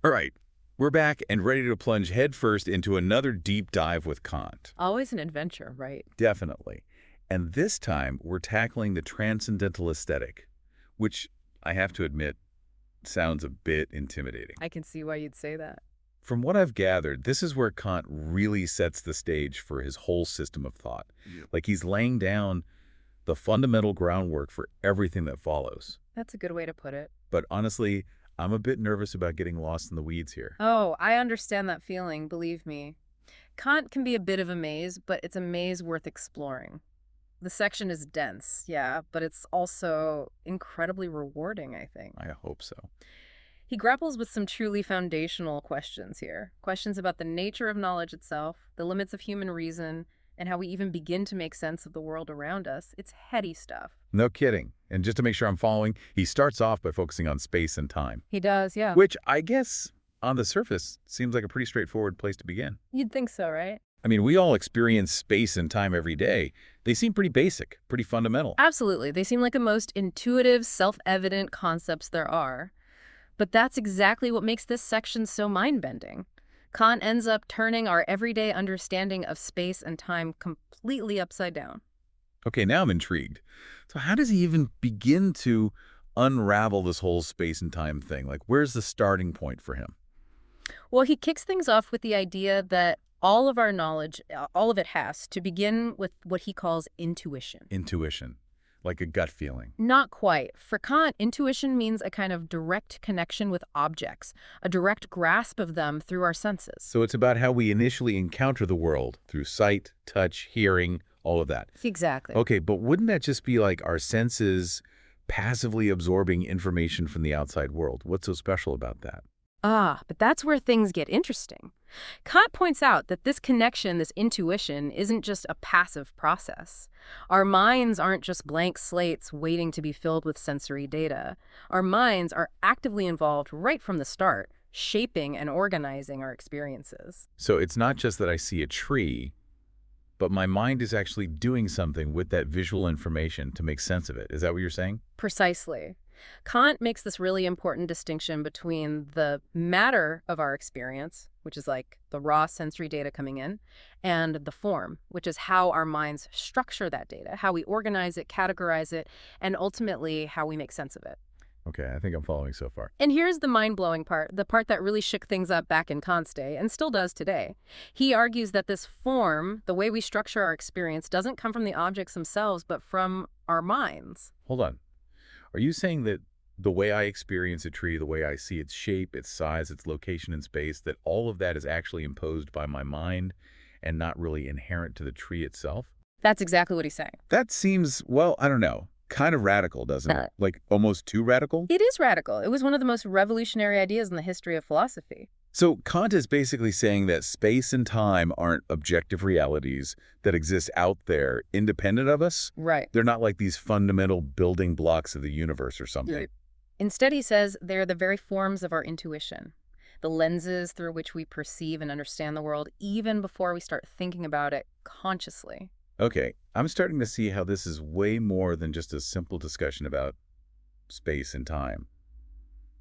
All right, we're back and ready to plunge headfirst into another deep dive with Kant. Always an adventure, right? Definitely. And this time, we're tackling the Transcendental Aesthetic, which I have to admit sounds a bit intimidating. I can see why you'd say that. From what I've gathered, this is where Kant really sets the stage for his whole system of thought. Like he's laying down the fundamental groundwork for everything that follows. That's a good way to put it. But honestly, I'm a bit nervous about getting lost in the weeds here. Oh, I understand that feeling, believe me. Kant can be a bit of a maze, but it's a maze worth exploring. The section is dense, yeah, but it's also incredibly rewarding, I think. I hope so. He grapples with some truly foundational questions here. Questions about the nature of knowledge itself, the limits of human reason, and how we even begin to make sense of the world around us. It's heady stuff. No kidding. And just to make sure I'm following, he starts off by focusing on space and time, He does, yeah. which I guess on the surface seems like a pretty straightforward place to begin. You'd think so, right? I mean, we all experience space and time every day. They seem pretty basic, pretty fundamental. Absolutely. They seem like the most intuitive, self-evident concepts there are. But that's exactly what makes this section so mind-bending. Kant ends up turning our everyday understanding of space and time completely upside down. Okay, now I'm intrigued. So how does he even begin to unravel this whole space and time thing? Like, where's the starting point for him? Well, he kicks things off with the idea that all of our knowledge, all of it has to begin with what he calls intuition. Intuition, like a gut feeling. Not quite. For Kant, intuition means a kind of direct connection with objects, a direct grasp of them through our senses. So it's about how we initially encounter the world through sight, touch, hearing, all of that. Exactly. Okay, but wouldn't that just be like our senses passively absorbing information from the outside world? What's so special about that? But that's where things get interesting. Kant points out that this connection, this intuition, isn't just a passive process. Our minds aren't just blank slates waiting to be filled with sensory data. Our minds are actively involved right from the start, shaping and organizing our experiences. So it's not just that I see a tree, but my mind is actually doing something with that visual information to make sense of it. Is that what you're saying? Precisely. Kant makes this really important distinction between the matter of our experience, which is like the raw sensory data coming in, and the form, which is how our minds structure that data, how we organize it, categorize it, and ultimately how we make sense of it. Okay, I think I'm following so far. And here's the mind-blowing part, the part that really shook things up back in Kant's day, and still does today. He argues that this form, the way we structure our experience, doesn't come from the objects themselves, but from our minds. Hold on. Are you saying that the way I experience a tree, the way I see its shape, its size, its location in space, that all of that is actually imposed by my mind and not really inherent to the tree itself? That's exactly what he's saying. That seems, well, I don't know, kind of radical, doesn't it? Like almost too radical? It is radical. It was one of the most revolutionary ideas in the history of philosophy. So Kant is basically saying that space and time aren't objective realities that exist out there independent of us. Right. They're not like these fundamental building blocks of the universe or something. Right. Instead, he says they're the very forms of our intuition, the lenses through which we perceive and understand the world even before we start thinking about it consciously. Okay, I'm starting to see how this is way more than just a simple discussion about space and time.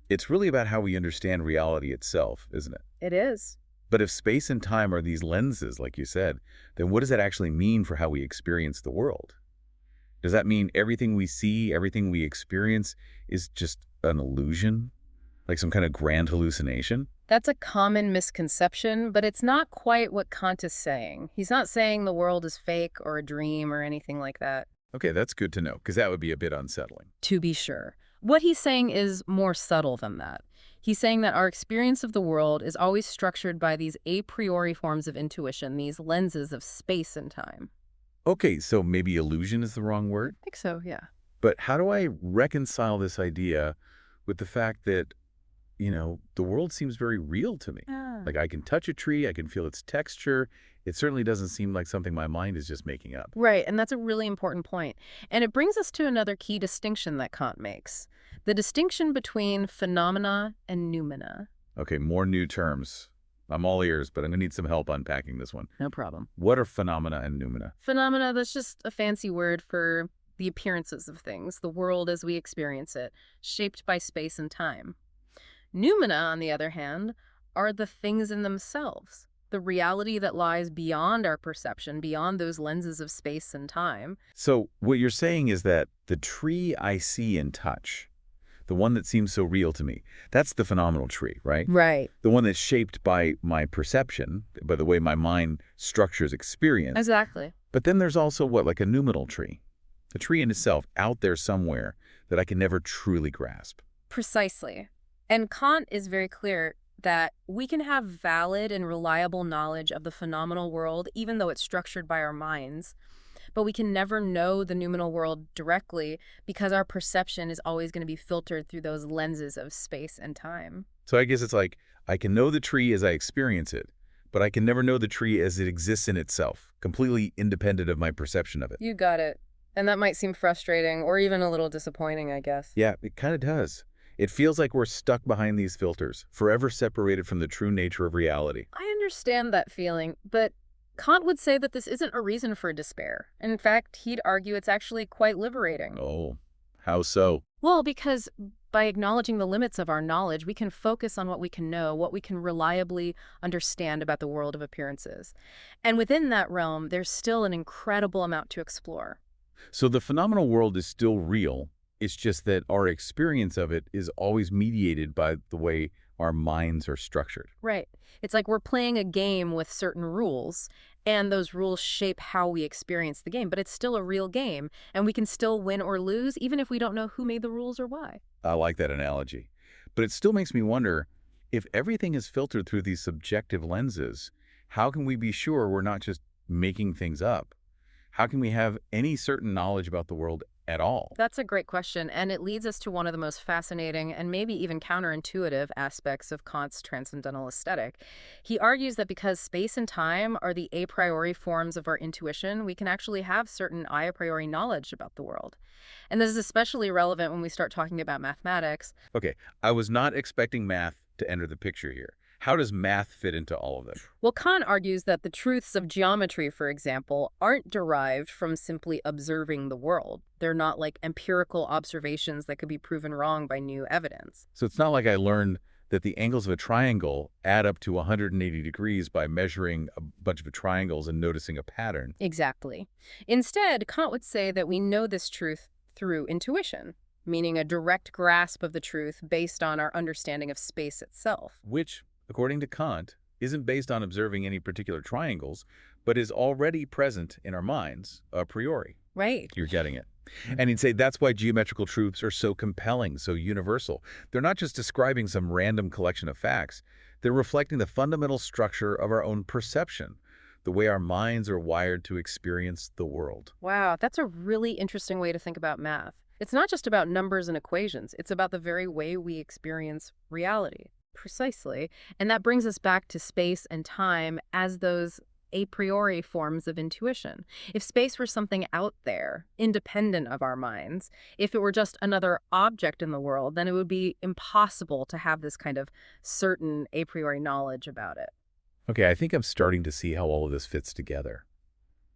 It's really about how we understand reality itself, isn't it? It is. But if space and time are these lenses, like you said, then what does that actually mean for how we experience the world? Does that mean everything we see, everything we experience is just an illusion? Like some kind of grand hallucination? That's a common misconception, but it's not quite what Kant is saying. He's not saying the world is fake or a dream or anything like that. Okay, that's good to know, because that would be a bit unsettling. To be sure. What he's saying is more subtle than that. He's saying that our experience of the world is always structured by these a priori forms of intuition, these lenses of space and time. Okay, so maybe illusion is the wrong word? I think so, yeah. But how do I reconcile this idea with the fact that, the world seems very real to me? Like I can touch a tree, I can feel its texture. It certainly doesn't seem like something my mind is just making up. Right, and that's a really important point. And it brings us to another key distinction that Kant makes. The distinction between phenomena and noumena. Okay, more new terms. I'm all ears, but I'm going to need some help unpacking this one. No problem. What are phenomena and noumena? Phenomena, that's just a fancy word for the appearances of things, the world as we experience it, shaped by space and time. Noumena, on the other hand, are the things in themselves, the reality that lies beyond our perception, beyond those lenses of space and time. So what you're saying is that the tree I see and touch, the one that seems so real to me, that's the phenomenal tree, right? Right. The one that's shaped by my perception, by the way my mind structures experience. Exactly. But then there's also what, like a noumenal tree? A tree in itself, out there somewhere, that I can never truly grasp. Precisely. And Kant is very clear that we can have valid and reliable knowledge of the phenomenal world, even though it's structured by our minds, but we can never know the noumenal world directly because our perception is always going to be filtered through those lenses of space and time. So I guess it's like, I can know the tree as I experience it, but I can never know the tree as it exists in itself, completely independent of my perception of it. You got it. And that might seem frustrating or even a little disappointing, I guess. Yeah, it kind of does. It feels like we're stuck behind these filters, forever separated from the true nature of reality. I understand that feeling, but Kant would say that this isn't a reason for despair. In fact, he'd argue it's actually quite liberating. Oh, how so? Well, because by acknowledging the limits of our knowledge, we can focus on what we can know, what we can reliably understand about the world of appearances. And within that realm, there's still an incredible amount to explore. So the phenomenal world is still real. It's just that our experience of it is always mediated by the way our minds are structured. Right. It's like we're playing a game with certain rules, and those rules shape how we experience the game. But it's still a real game, and we can still win or lose, even if we don't know who made the rules or why. I like that analogy. But it still makes me wonder, if everything is filtered through these subjective lenses, how can we be sure we're not just making things up? How can we have any certain knowledge about the world at all? That's a great question, and it leads us to one of the most fascinating and maybe even counterintuitive aspects of Kant's Transcendental Aesthetic. He argues that because space and time are the a priori forms of our intuition, we can actually have certain a priori knowledge about the world. And this is especially relevant when we start talking about mathematics. Okay, I was not expecting math to enter the picture here. How does math fit into all of this? Well, Kant argues that the truths of geometry, for example, aren't derived from simply observing the world. They're not like empirical observations that could be proven wrong by new evidence. So it's not like I learned that the angles of a triangle add up to 180 degrees by measuring a bunch of triangles and noticing a pattern. Exactly. Instead, Kant would say that we know this truth through intuition, meaning a direct grasp of the truth based on our understanding of space itself. Which, according to Kant, isn't based on observing any particular triangles, but is already present in our minds a priori. Right. You're getting it. And he'd say that's why geometrical truths are so compelling, so universal. They're not just describing some random collection of facts. They're reflecting the fundamental structure of our own perception, the way our minds are wired to experience the world. Wow, that's a really interesting way to think about math. It's not just about numbers and equations. It's about the very way we experience reality. Precisely. And that brings us back to space and time as those a priori forms of intuition. If space were something out there, independent of our minds, if it were just another object in the world, then it would be impossible to have this kind of certain a priori knowledge about it. Okay, I think I'm starting to see how all of this fits together.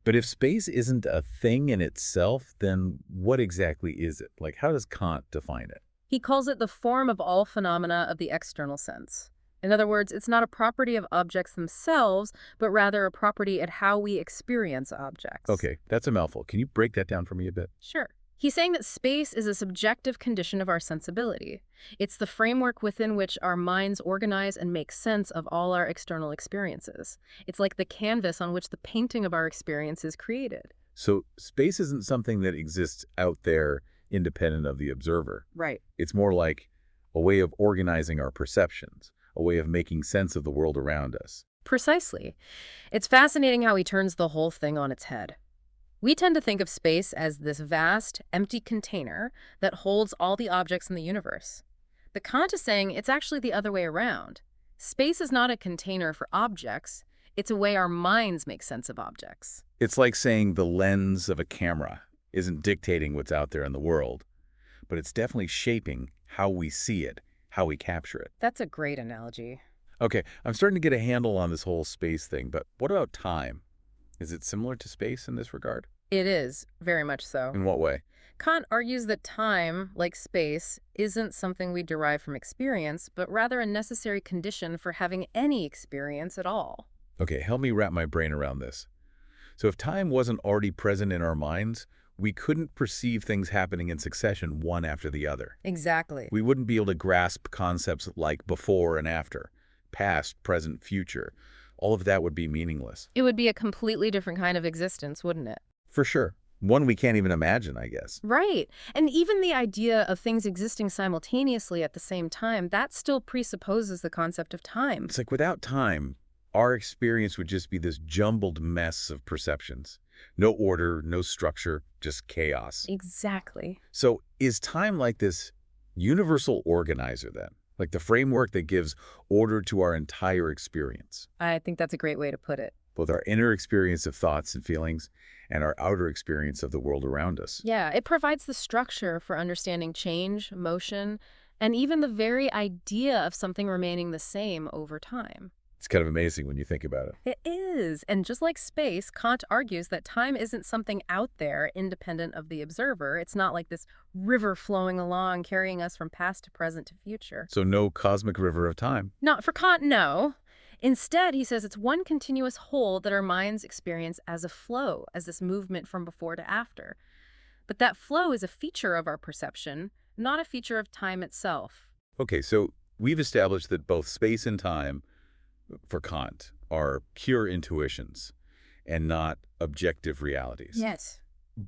But if space isn't a thing in itself, then what exactly is it? Like, how does Kant define it? He calls it the form of all phenomena of the external sense. In other words, it's not a property of objects themselves, but rather a property at how we experience objects. Okay, that's a mouthful. Can you break that down for me a bit? Sure. He's saying that space is a subjective condition of our sensibility. It's the framework within which our minds organize and make sense of all our external experiences. It's like the canvas on which the painting of our experience is created. So space isn't something that exists out there independent of the observer. Right. It's more like a way of organizing our perceptions, a way of making sense of the world around us. Precisely. It's fascinating how he turns the whole thing on its head. We tend to think of space as this vast, empty container that holds all the objects in the universe. But Kant is saying it's actually the other way around. Space is not a container for objects. It's a way our minds make sense of objects. It's like saying the lens of a camera isn't dictating what's out there in the world, but it's definitely shaping how we see it, how we capture it. That's a great analogy. Okay, I'm starting to get a handle on this whole space thing, but what about time? Is it similar to space in this regard? It is, very much so. In what way? Kant argues that time, like space, isn't something we derive from experience, but rather a necessary condition for having any experience at all. Okay, help me wrap my brain around this. So if time wasn't already present in our minds, we couldn't perceive things happening in succession one after the other. Exactly. We wouldn't be able to grasp concepts like before and after, past, present, future. All of that would be meaningless. It would be a completely different kind of existence, wouldn't it? For sure. One we can't even imagine, I guess. Right. And even the idea of things existing simultaneously at the same time, that still presupposes the concept of time. It's like without time, our experience would just be this jumbled mess of perceptions. No order, no structure, just chaos. Exactly. So is time like this universal organizer then? Like the framework that gives order to our entire experience? I think that's a great way to put it. Both our inner experience of thoughts and feelings and our outer experience of the world around us. Yeah, it provides the structure for understanding change, motion, and even the very idea of something remaining the same over time. It's kind of amazing when you think about it. It is. And just like space, Kant argues that time isn't something out there independent of the observer. It's not like this river flowing along, carrying us from past to present to future. So no cosmic river of time. Not for Kant, no. Instead, he says it's one continuous whole that our minds experience as a flow, as this movement from before to after. But that flow is a feature of our perception, not a feature of time itself. Okay, so we've established that both space and time, for Kant, are pure intuitions and not objective realities. Yes.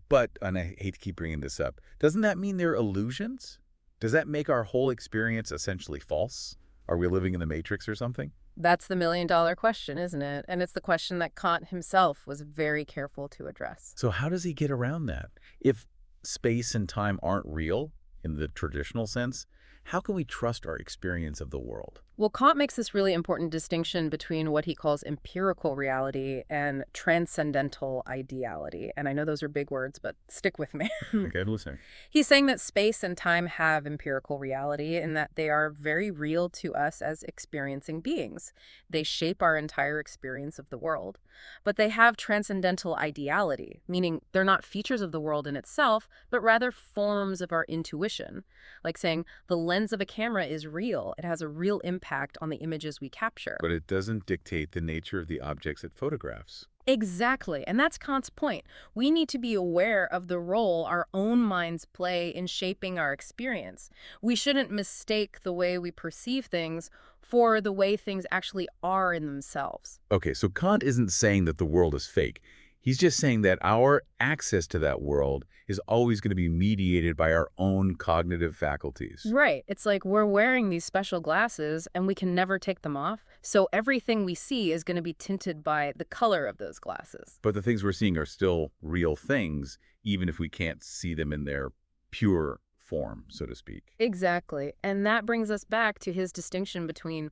But, and I hate to keep bringing this up, doesn't that mean they're illusions? Does that make our whole experience essentially false? Are we living in the Matrix or something? That's the million-dollar question, isn't it? And it's the question that Kant himself was very careful to address. So how does he get around that? If space and time aren't real in the traditional sense, how can we trust our experience of the world? Well, Kant makes this really important distinction between what he calls empirical reality and transcendental ideality. And I know those are big words, but stick with me. Okay, I'm listening. He's saying that space and time have empirical reality and that they are very real to us as experiencing beings. They shape our entire experience of the world. But they have transcendental ideality, meaning they're not features of the world in itself, but rather forms of our intuition. Like saying the lens of a camera is real. It has a real impact on the images we capture. But it doesn't dictate the nature of the objects it photographs. Exactly. And that's Kant's point. We need to be aware of the role our own minds play in shaping our experience. We shouldn't mistake the way we perceive things for the way things actually are in themselves. Okay, so Kant isn't saying that the world is fake. He's just saying that our access to that world is always going to be mediated by our own cognitive faculties. Right. It's like we're wearing these special glasses and we can never take them off. So everything we see is going to be tinted by the color of those glasses. But the things we're seeing are still real things, even if we can't see them in their pure form, so to speak. Exactly. And that brings us back to his distinction between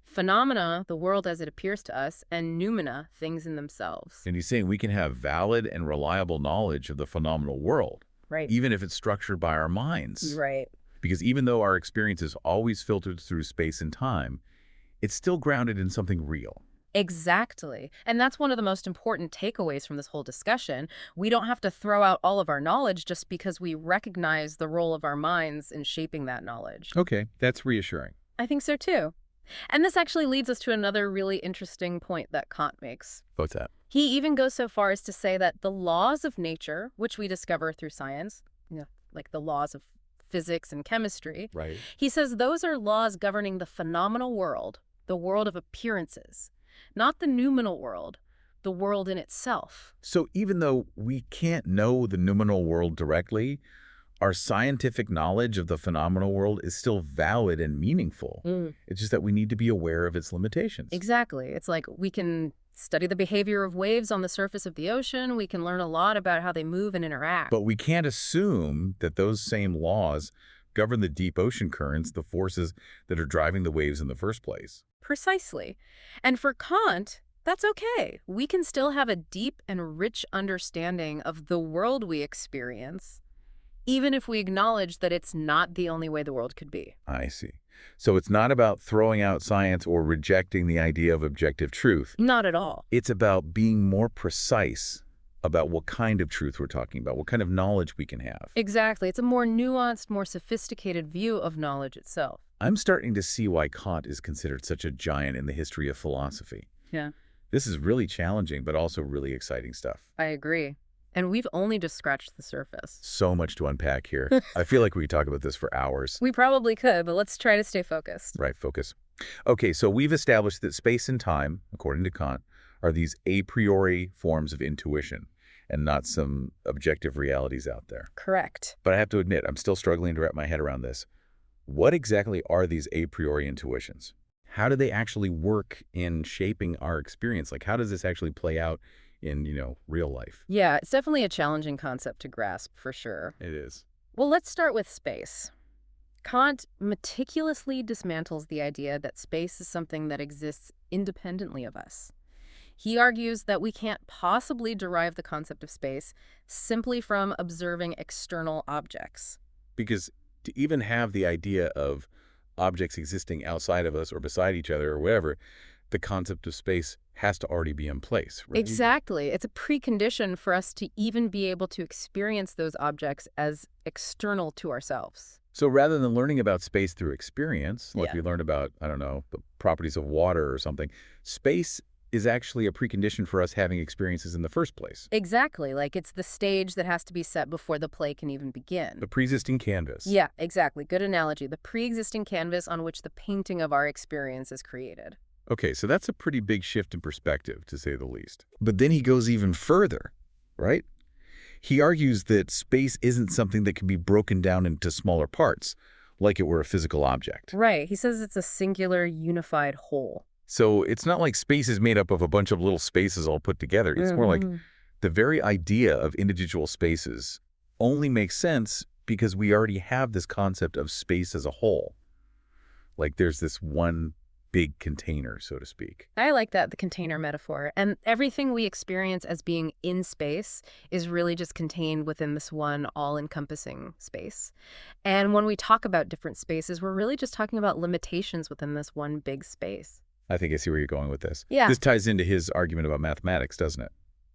phenomena, the world as it appears to us, and noumena, things in themselves. And he's saying we can have valid and reliable knowledge of the phenomenal world, Right. even if it's structured by our minds. Right. Because even though our experience is always filtered through space and time, it's still grounded in something real. Exactly. And that's one of the most important takeaways from this whole discussion. We don't have to throw out all of our knowledge just because we recognize the role of our minds in shaping that knowledge. Okay, that's reassuring. I think so too. And this actually leads us to another really interesting point that Kant makes. What's that? He even goes so far as to say that the laws of nature, which we discover through science, like the laws of physics and chemistry, Right. he says those are laws governing the phenomenal world, the world of appearances, not the noumenal world, the world in itself. So even though we can't know the noumenal world directly, our scientific knowledge of the phenomenal world is still valid and meaningful. It's just that we need to be aware of its limitations. Exactly. It's like we can study the behavior of waves on the surface of the ocean. We can learn a lot about how they move and interact. But we can't assume that those same laws govern the deep ocean currents, the forces that are driving the waves in the first place. Precisely. And for Kant, that's okay. We can still have a deep and rich understanding of the world we experience, even if we acknowledge that it's not the only way the world could be. I see. So it's not about throwing out science or rejecting the idea of objective truth. Not at all. It's about being more precise about what kind of truth we're talking about, what kind of knowledge we can have. Exactly. It's a more nuanced, more sophisticated view of knowledge itself. I'm starting to see why Kant is considered such a giant in the history of philosophy. Yeah, This is really challenging, but also really exciting stuff. I agree. And we've only just scratched the surface. So much to unpack here. I feel like we could talk about this for hours. We probably could, but let's try to stay focused. Right, focus. Okay, so we've established that space and time, according to Kant, are these a priori forms of intuition and not some objective realities out there. Correct. But I have to admit, I'm still struggling to wrap my head around this. What exactly are these a priori intuitions? How do they actually work in shaping our experience? Like, how does this actually play out in, real life? Yeah, it's definitely a challenging concept to grasp, for sure. It is. Well, let's start with space. Kant meticulously dismantles the idea that space is something that exists independently of us. He argues that we can't possibly derive the concept of space simply from observing external objects. Because to even have the idea of objects existing outside of us or beside each other or whatever, the concept of space has to already be in place, right? Exactly. It's a precondition for us to even be able to experience those objects as external to ourselves. So rather than learning about space through experience, like Yeah. we learned about, I don't know, the properties of water or something, space is actually a precondition for us having experiences in the first place. Exactly. Like it's the stage that has to be set before the play can even begin. The pre-existing canvas. Yeah, exactly. Good analogy. The pre-existing canvas on which the painting of our experience is created. Okay, so that's a pretty big shift in perspective, to say the least. But then he goes even further, right? He argues that space isn't something that can be broken down into smaller parts, like it were a physical object. Right. He says it's a singular, unified whole. So it's not like space is made up of a bunch of little spaces all put together. It's more like the very idea of individual spaces only makes sense because we already have this concept of space as a whole. Like there's this one big container, so to speak. I like that, the container metaphor. And everything we experience as being in space is really just contained within this one all-encompassing space. And when we talk about different spaces, we're really just talking about limitations within this one big space. I think I see where you're going with this. Yeah. This ties into his argument about mathematics, doesn't it?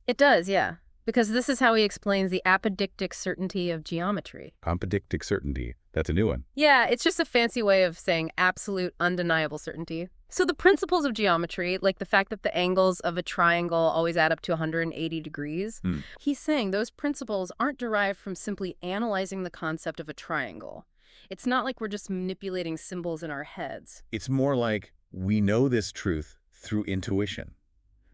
It does, yeah. Because this is how he explains the apodictic certainty of geometry. Apodictic certainty. That's a new one. Yeah, it's just a fancy way of saying absolute, undeniable certainty. So the principles of geometry, like the fact that the angles of a triangle always add up to 180 degrees, he's saying those principles aren't derived from simply analyzing the concept of a triangle. It's not like we're just manipulating symbols in our heads. It's more like we know this truth through intuition,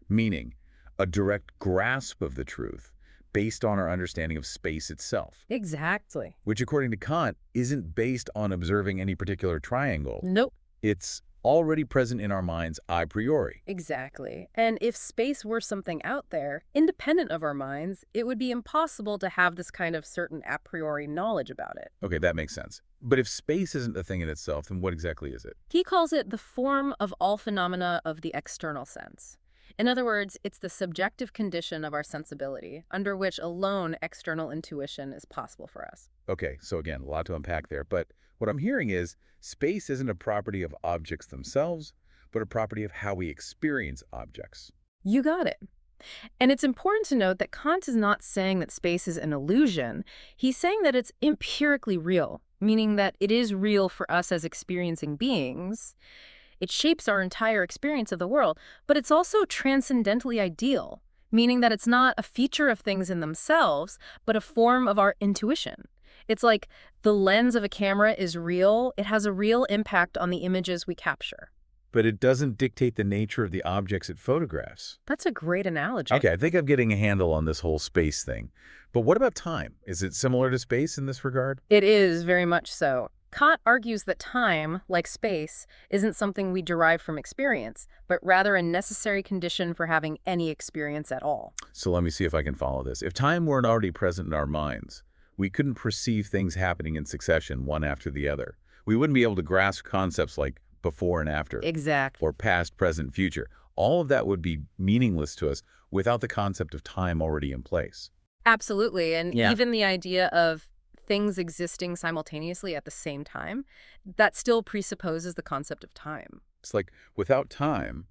meaning a direct grasp of the truth based on our understanding of space itself. Exactly. Which, according to Kant, isn't based on observing any particular triangle. Nope. It's already present in our minds a priori. Exactly. And if space were something out there, independent of our minds, it would be impossible to have this kind of certain a priori knowledge about it. Okay, that makes sense. But if space isn't a thing in itself, then what exactly is it? He calls it the form of all phenomena of the external sense. In other words, it's the subjective condition of our sensibility, under which alone external intuition is possible for us. Okay, so again, a lot to unpack there. But what I'm hearing is space isn't a property of objects themselves, but a property of how we experience objects. You got it. And it's important to note that Kant is not saying that space is an illusion. He's saying that it's empirically real, meaning that it is real for us as experiencing beings. It shapes our entire experience of the world, but it's also transcendentally ideal, meaning that it's not a feature of things in themselves, but a form of our intuition. It's like the lens of a camera is real. It has a real impact on the images we capture. But it doesn't dictate the nature of the objects it photographs. That's a great analogy. Okay, I think I'm getting a handle on this whole space thing. But what about time? Is it similar to space in this regard? It is very much so. Kant argues that time, like space, isn't something we derive from experience, but rather a necessary condition for having any experience at all. So let me see if I can follow this. If time weren't already present in our minds, we couldn't perceive things happening in succession, one after the other. We wouldn't be able to grasp concepts like before and after, Exactly. or past, present, future. All of that would be meaningless to us without the concept of time already in place. Absolutely. And Yeah. even the idea of things existing simultaneously at the same time, that still presupposes the concept of time. It's like without time,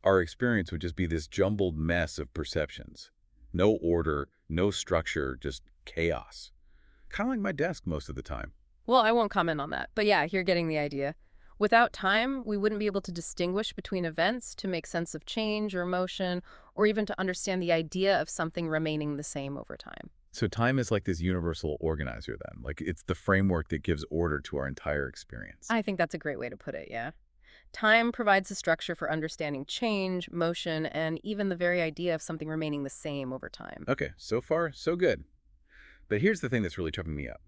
our experience would just be this jumbled mess of perceptions. No order, no structure, just chaos. Kind of like my desk most of the time. Well, I won't comment on that, but yeah, you're getting the idea. Without time, we wouldn't be able to distinguish between events to make sense of change or motion, or even to understand the idea of something remaining the same over time. So time is like this universal organizer then. Like it's the framework that gives order to our entire experience. I think that's a great way to put it, yeah. Time provides a structure for understanding change, motion, and even the very idea of something remaining the same over time. Okay, so far, so good. But here's the thing that's really tripping me up.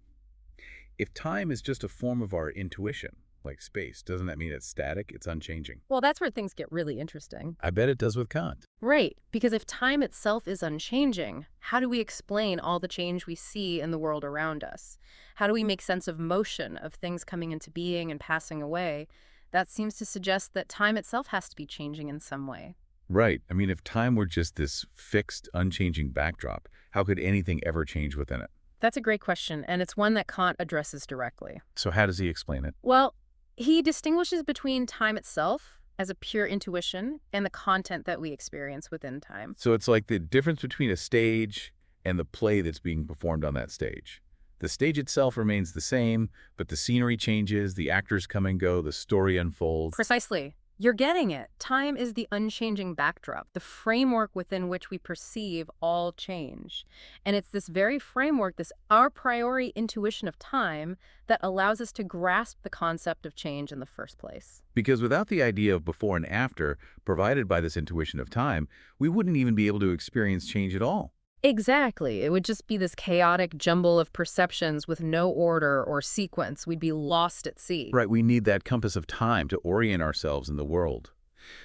If time is just a form of our intuition, like space, doesn't that mean it's static, it's unchanging? Well, that's where things get really interesting. I bet it does with Kant. Right, because if time itself is unchanging, how do we explain all the change we see in the world around us? How do we make sense of motion, of things coming into being and passing away? That seems to suggest that time itself has to be changing in some way. Right. I mean, if time were just this fixed, unchanging backdrop, how could anything ever change within it? That's a great question, and it's one that Kant addresses directly. So how does he explain it? Well, he distinguishes between time itself as a pure intuition and the content that we experience within time. So it's like the difference between a stage and the play that's being performed on that stage. The stage itself remains the same, but the scenery changes, the actors come and go, the story unfolds. Precisely. You're getting it. Time is the unchanging backdrop, the framework within which we perceive all change. And it's this very framework, this a priori intuition of time, that allows us to grasp the concept of change in the first place. Because without the idea of before and after provided by this intuition of time, we wouldn't even be able to experience change at all. Exactly. It would just be this chaotic jumble of perceptions with no order or sequence. We'd be lost at sea. Right, we need that compass of time to orient ourselves in the world.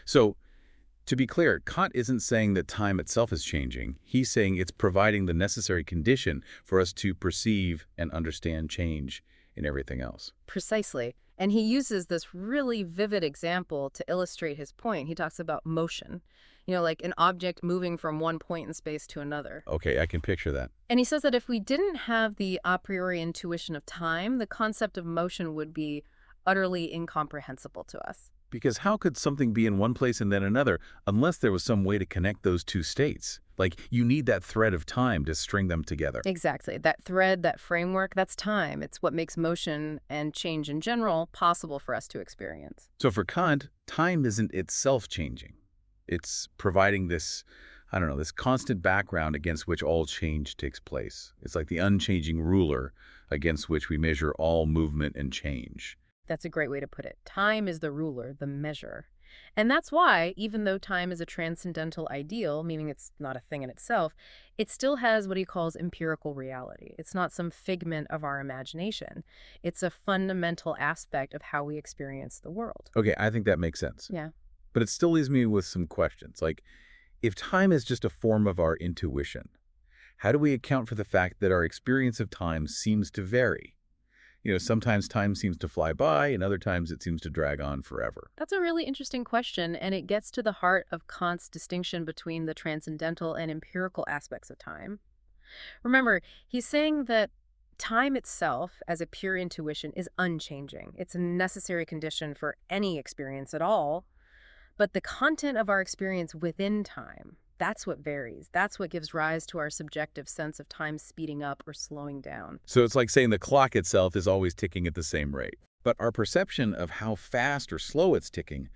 So, to be clear, Kant isn't saying that time itself is changing. He's saying it's providing the necessary condition for us to perceive and understand change in everything else. Precisely. And he uses this really vivid example to illustrate his point. He talks about motion, like an object moving from one point in space to another. Okay, I can picture that. And he says that if we didn't have the a priori intuition of time, the concept of motion would be utterly incomprehensible to us. Because how could something be in one place and then another unless there was some way to connect those two states? Like, you need that thread of time to string them together. Exactly. That thread, that framework, that's time. It's what makes motion and change in general possible for us to experience. So for Kant, time isn't itself changing. It's providing this, this constant background against which all change takes place. It's like the unchanging ruler against which we measure all movement and change. That's a great way to put it. Time is the ruler, the measure. And that's why, even though time is a transcendental ideal, meaning it's not a thing in itself, it still has what he calls empirical reality. It's not some figment of our imagination. It's a fundamental aspect of how we experience the world. Okay, I think that makes sense. Yeah. But it still leaves me with some questions. Like, if time is just a form of our intuition, how do we account for the fact that our experience of time seems to vary? Sometimes time seems to fly by, and other times it seems to drag on forever. That's a really interesting question, and it gets to the heart of Kant's distinction between the transcendental and empirical aspects of time. Remember, he's saying that time itself, as a pure intuition, is unchanging. It's a necessary condition for any experience at all. But the content of our experience within time, that's what varies. That's what gives rise to our subjective sense of time speeding up or slowing down. So it's like saying the clock itself is always ticking at the same rate. But our perception of how fast or slow it's ticking,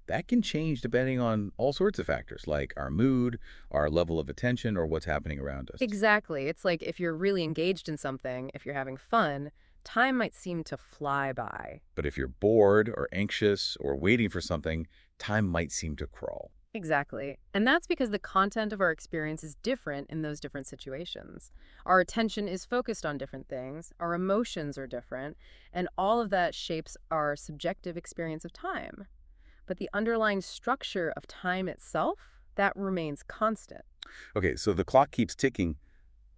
that can change depending on all sorts of factors, like our mood, our level of attention, or what's happening around us. Exactly. It's like if you're really engaged in something, if you're having fun, time might seem to fly by. But if you're bored or anxious or waiting for something, time might seem to crawl. Exactly. And that's because the content of our experience is different in those different situations. Our attention is focused on different things, our emotions are different, and all of that shapes our subjective experience of time. But the underlying structure of time itself, that remains constant. Okay, so the clock keeps ticking,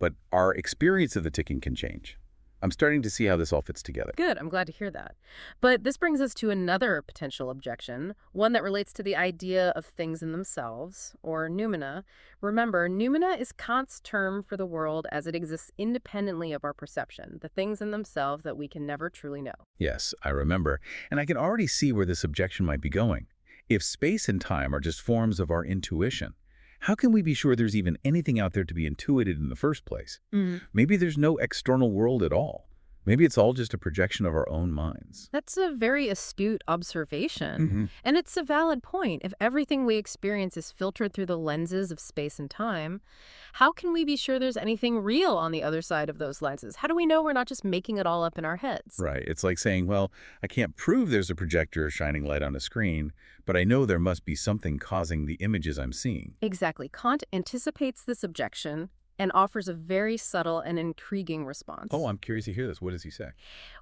but our experience of the ticking can change. I'm starting to see how this all fits together. Good, I'm glad to hear that. But this brings us to another potential objection, one that relates to the idea of things in themselves, or Noumena. Remember, Noumena is Kant's term for the world as it exists independently of our perception, the things in themselves that we can never truly know. Yes, I remember. And I can already see where this objection might be going. If space and time are just forms of our intuition, how can we be sure there's even anything out there to be intuited in the first place? Maybe there's no external world at all. Maybe it's all just a projection of our own minds. That's a very astute observation. Hmm. And it's a valid point. If everything we experience is filtered through the lenses of space and time, how can we be sure there's anything real on the other side of those lenses? How do we know we're not just making it all up in our heads? Right. It's like saying, well, I can't prove there's a projector shining light on a screen, but I know there must be something causing the images I'm seeing. Exactly. Kant anticipates this objection and offers a very subtle and intriguing response. Oh, I'm curious to hear this. What does he say?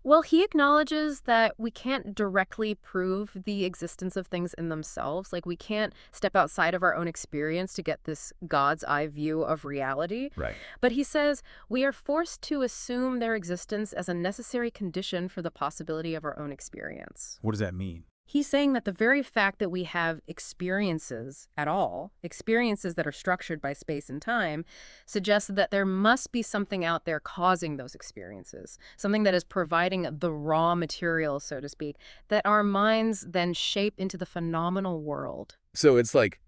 Well, he acknowledges that we can't directly prove the existence of things in themselves. Like, we can't step outside of our own experience to get this God's eye view of reality. Right. But he says we are forced to assume their existence as a necessary condition for the possibility of our own experience. What does that mean? He's saying that the very fact that we have experiences at all, experiences that are structured by space and time, suggests that there must be something out there causing those experiences, something that is providing the raw material, so to speak, that our minds then shape into the phenomenal world. So it's like,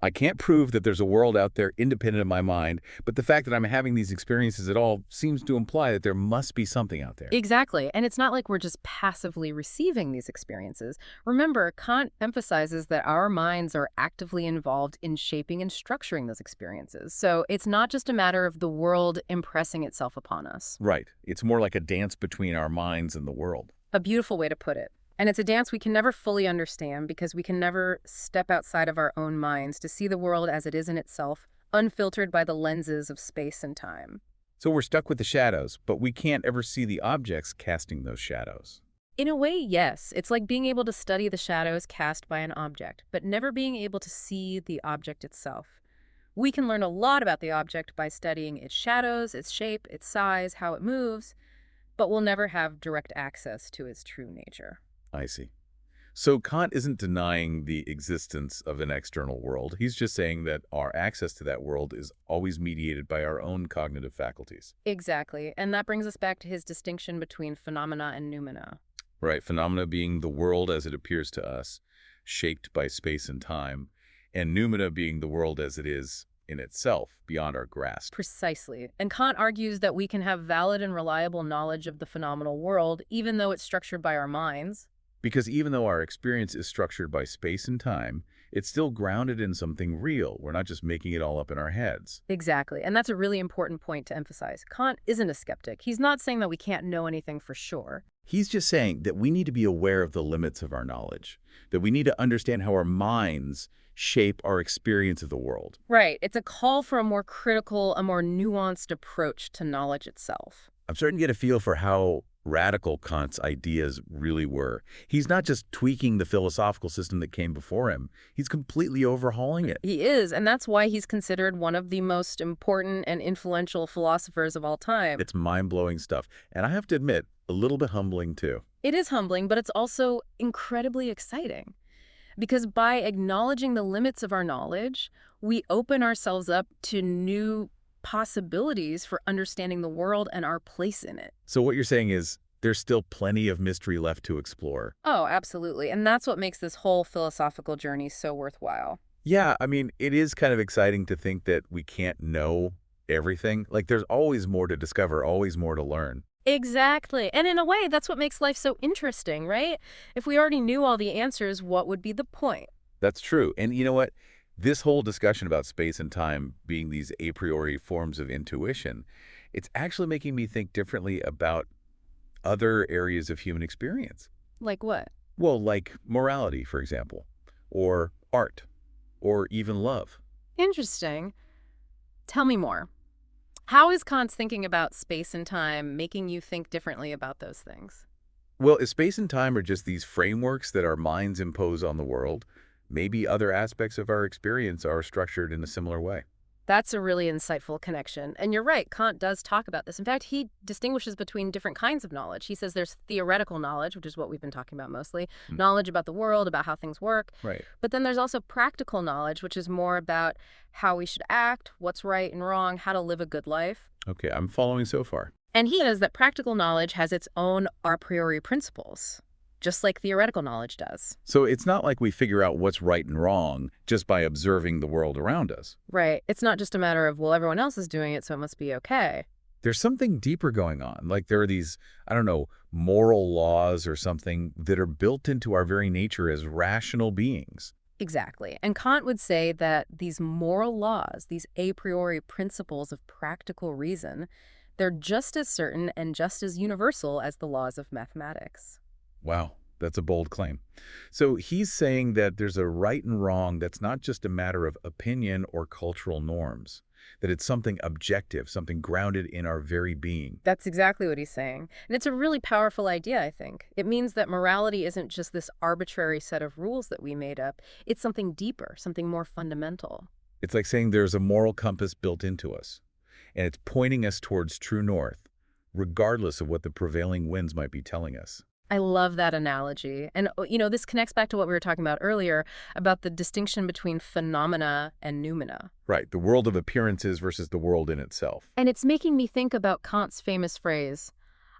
I can't prove that there's a world out there independent of my mind, but the fact that I'm having these experiences at all seems to imply that there must be something out there. Exactly. And it's not like we're just passively receiving these experiences. Remember, Kant emphasizes that our minds are actively involved in shaping and structuring those experiences. So it's not just a matter of the world impressing itself upon us. Right. It's more like a dance between our minds and the world. A beautiful way to put it. And it's a dance we can never fully understand because we can never step outside of our own minds to see the world as it is in itself, unfiltered by the lenses of space and time. So we're stuck with the shadows, but we can't ever see the objects casting those shadows. In a way, yes. It's like being able to study the shadows cast by an object, but never being able to see the object itself. We can learn a lot about the object by studying its shadows, its shape, its size, how it moves, but we'll never have direct access to its true nature. I see. So Kant isn't denying the existence of an external world. He's just saying that our access to that world is always mediated by our own cognitive faculties. Exactly. And that brings us back to his distinction between phenomena and noumena. Right. Phenomena being the world as it appears to us, shaped by space and time, and noumena being the world as it is in itself, beyond our grasp. Precisely. And Kant argues that we can have valid and reliable knowledge of the phenomenal world, even though it's structured by our minds. Because even though our experience is structured by space and time, it's still grounded in something real. We're not just making it all up in our heads. Exactly. And that's a really important point to emphasize. Kant isn't a skeptic. He's not saying that we can't know anything for sure. He's just saying that we need to be aware of the limits of our knowledge, that we need to understand how our minds shape our experience of the world. Right. It's a call for a more critical, a more nuanced approach to knowledge itself. I'm starting to get a feel for how radical Kant's ideas really were. He's not just tweaking the philosophical system that came before him. He's completely overhauling it. He is, and that's why he's considered one of the most important and influential philosophers of all time. It's mind-blowing stuff. And I have to admit, a little bit humbling too. It is humbling, but it's also incredibly exciting. Because by acknowledging the limits of our knowledge, we open ourselves up to new possibilities for understanding the world and our place in it. So what you're saying is there's still plenty of mystery left to explore. Oh, absolutely. And that's what makes this whole philosophical journey so worthwhile. Yeah, I mean, it is kind of exciting to think that we can't know everything. Like, there's always more to discover, always more to learn. Exactly. And in a way, that's what makes life so interesting, right? If we already knew all the answers, what would be the point? That's true. And you know what? This whole discussion about space and time being these a priori forms of intuition, it's actually making me think differently about other areas of human experience. Like what? Well, like morality, for example, or art, or even love. Interesting. Tell me more. How is Kant's thinking about space and time making you think differently about those things? Well, if space and time are just these frameworks that our minds impose on the world, maybe other aspects of our experience are structured in a similar way. That's a really insightful connection. And you're right, Kant does talk about this. In fact, he distinguishes between different kinds of knowledge. He says there's theoretical knowledge, which is what we've been talking about mostly, knowledge about the world, about how things work. Right. But then there's also practical knowledge, which is more about how we should act, what's right and wrong, how to live a good life. Okay, I'm following so far. And he says that practical knowledge has its own a priori principles. just like theoretical knowledge does. So it's not like we figure out what's right and wrong just by observing the world around us. Right. It's not just a matter of, well, everyone else is doing it, so it must be okay. There's something deeper going on. Like there are these, I don't know, moral laws or something that are built into our very nature as rational beings. Exactly. And Kant would say that these moral laws, these a priori principles of practical reason, they're just as certain and just as universal as the laws of mathematics. Wow, that's a bold claim. So he's saying that there's a right and wrong that's not just a matter of opinion or cultural norms, that it's something objective, something grounded in our very being. That's exactly what he's saying. And it's a really powerful idea, I think. It means that morality isn't just this arbitrary set of rules that we made up. It's something deeper, something more fundamental. It's like saying there's a moral compass built into us, and it's pointing us towards true north, regardless of what the prevailing winds might be telling us. I love that analogy. And, this connects back to what we were talking about earlier about the distinction between phenomena and noumena. Right, the world of appearances versus the world in itself. And it's making me think about Kant's famous phrase,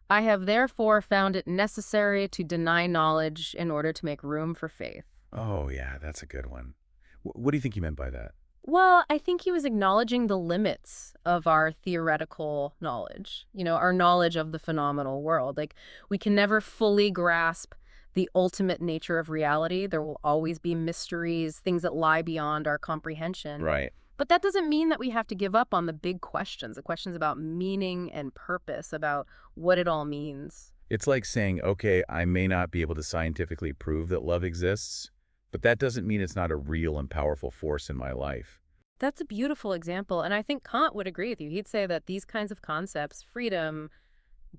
I have therefore found it necessary to deny knowledge in order to make room for faith. Oh, yeah, that's a good one. What do you think he meant by that? Well, I think he was acknowledging the limits of our theoretical knowledge, our knowledge of the phenomenal world. Like, we can never fully grasp the ultimate nature of reality. There will always be mysteries, things that lie beyond our comprehension. Right. But that doesn't mean that we have to give up on the big questions, the questions about meaning and purpose, about what it all means. It's like saying, okay, I may not be able to scientifically prove that love exists, but that doesn't mean it's not a real and powerful force in my life. That's a beautiful example, and I think Kant would agree with you. He'd say that these kinds of concepts, freedom,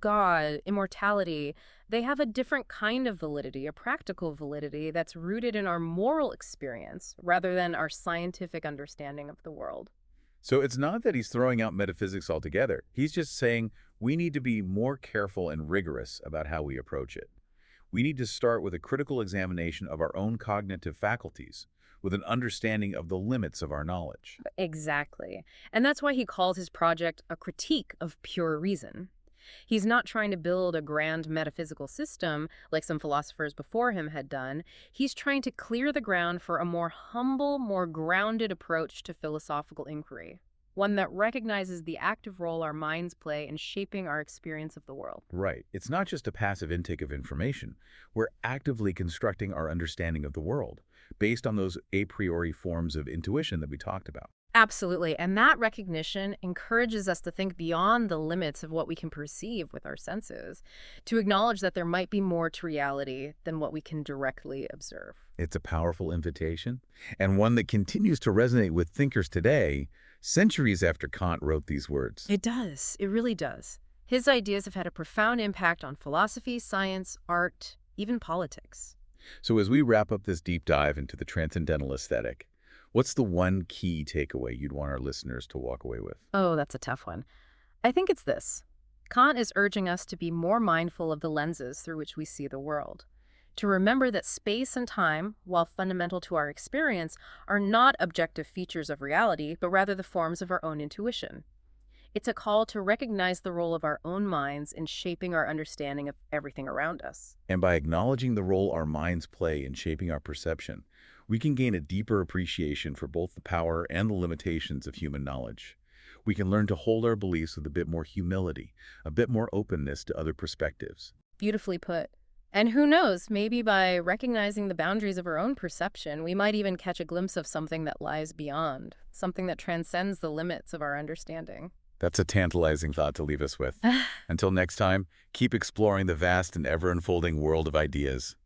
God, immortality, they have a different kind of validity, a practical validity that's rooted in our moral experience rather than our scientific understanding of the world. So it's not that he's throwing out metaphysics altogether. He's just saying we need to be more careful and rigorous about how we approach it. We need to start with a critical examination of our own cognitive faculties, with an understanding of the limits of our knowledge. Exactly. And that's why he calls his project a critique of pure reason. He's not trying to build a grand metaphysical system like some philosophers before him had done. He's trying to clear the ground for a more humble, more grounded approach to philosophical inquiry, one that recognizes the active role our minds play in shaping our experience of the world. Right. It's not just a passive intake of information. We're actively constructing our understanding of the world based on those a priori forms of intuition that we talked about. Absolutely. And that recognition encourages us to think beyond the limits of what we can perceive with our senses, to acknowledge that there might be more to reality than what we can directly observe. It's a powerful invitation, and one that continues to resonate with thinkers today, centuries after Kant wrote these words. It does. It really does. His ideas have had a profound impact on philosophy, science, art, even politics. So as we wrap up this deep dive into the Transcendental Aesthetic, what's the one key takeaway you'd want our listeners to walk away with? Oh, that's a tough one. I think it's this. Kant is urging us to be more mindful of the lenses through which we see the world, to remember that space and time, while fundamental to our experience, are not objective features of reality, but rather the forms of our own intuition. It's a call to recognize the role of our own minds in shaping our understanding of everything around us. And by acknowledging the role our minds play in shaping our perception, we can gain a deeper appreciation for both the power and the limitations of human knowledge. We can learn to hold our beliefs with a bit more humility, a bit more openness to other perspectives. Beautifully put. And who knows, maybe by recognizing the boundaries of our own perception, we might even catch a glimpse of something that lies beyond, something that transcends the limits of our understanding. That's a tantalizing thought to leave us with. Until next time, keep exploring the vast and ever-unfolding world of ideas.